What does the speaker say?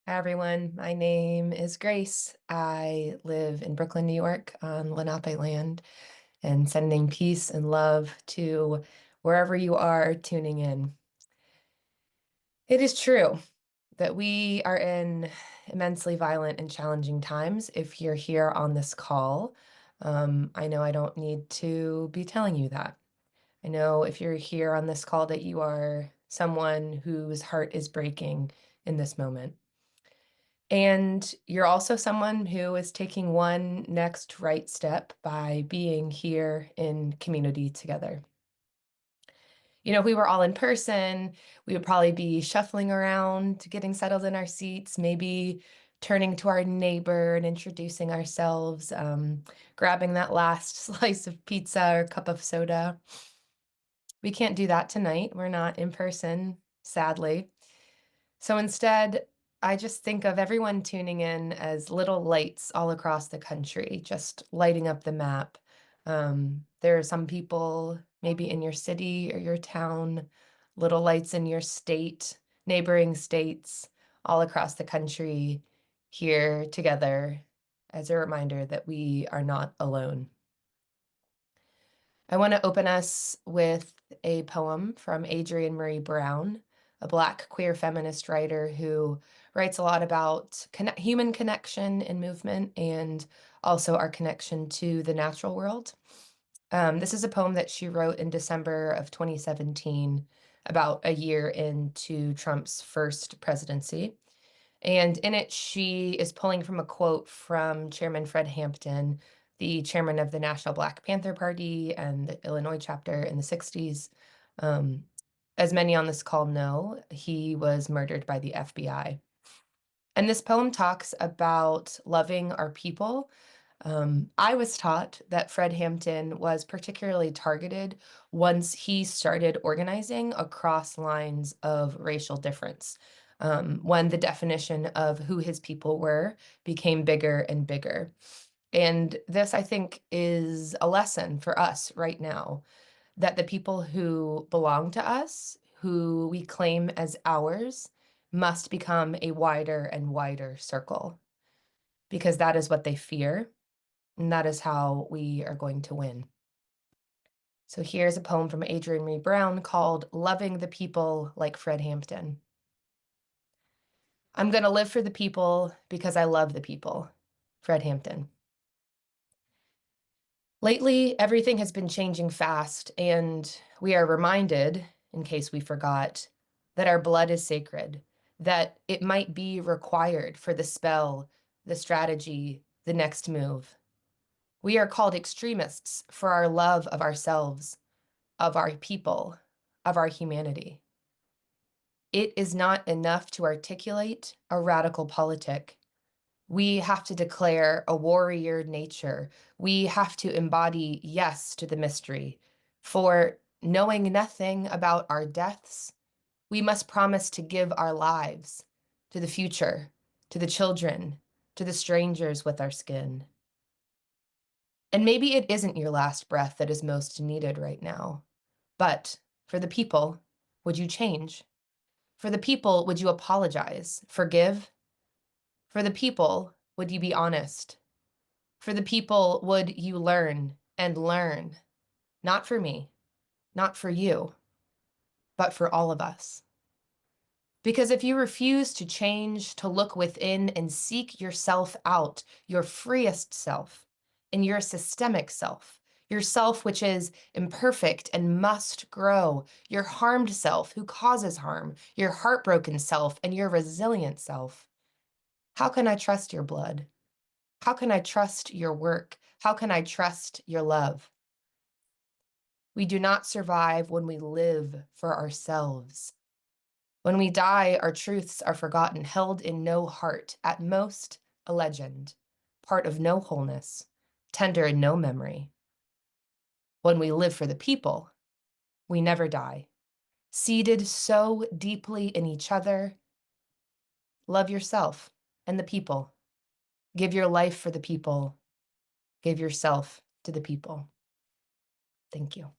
Hi, everyone. My name is Grace. I live in Brooklyn, New York on Lenape land, and sending peace and love to wherever you are tuning in. It is true that we are in immensely violent and challenging times. If you're here on this call, I know I don't need to be telling you that. I know if you're here on this call that you are someone whose heart is breaking in this moment. And you're also someone who is taking one next right step by being here in community together. If we were all in person, we would probably be shuffling around, getting settled in our seats, maybe turning to our neighbor and introducing ourselves, grabbing that last slice of pizza or cup of soda. We can't do that tonight. We're not in person, sadly. So instead, I just think of everyone tuning in as little lights all across the country, just lighting up the map. There are some people maybe in your city or your town, little lights in your state, neighboring states, all across the country, here together as a reminder that we are not alone. I want to open us with a poem from Adrienne Marie Brown, a Black queer feminist writer who writes a lot about human connection and movement and also our connection to the natural world. This is a poem that she wrote in December of 2017, about a year into Trump's first presidency. And in it, she is pulling from a quote from Chairman Fred Hampton, the chairman of the National Black Panther Party and the Illinois chapter in the 60s. Um, as many on this call know, he was murdered by the FBI. And this poem talks about loving our people. I was taught that Fred Hampton was particularly targeted once he started organizing across lines of racial difference, when the definition of who his people were became bigger and bigger. And this, I think, is a lesson for us right now, that the people who belong to us, who we claim as ours, must become a wider and wider circle, because that is what they fear, and that is how we are going to win. So here's a poem from Adrienne Marie Brown called Loving the People Like Fred Hampton. I'm going to live for the people because I love the people. Fred Hampton. Lately, everything has been changing fast, and we are reminded, in case we forgot, that our blood is sacred, that it might be required for the spell, the strategy, the next move. We are called extremists for our love of ourselves, of our people, of our humanity. It is not enough to articulate a radical politic. We have to declare a warrior nature. We have to embody yes to the mystery. For knowing nothing about our deaths, we must promise to give our lives to the future, to the children, to the strangers with our skin. And maybe it isn't your last breath that is most needed right now. But for the people, would you change? For the people, would you apologize, forgive? For the people, would you be honest? For the people, would you learn and learn? Not for me, not for you, but for all of us. Because if you refuse to change, to look within and seek yourself out, your freest self, and your systemic self, your self which is imperfect and must grow, your harmed self who causes harm, your heartbroken self, and your resilient self, how can I trust your blood? How can I trust your work? How can I trust your love? We do not survive when we live for ourselves. When we die, our truths are forgotten, held in no heart, at most a legend, part of no wholeness, tender in no memory. When we live for the people, we never die, seated so deeply in each other. Love yourself and the people. Give your life for the people. Give yourself to the people. Thank you.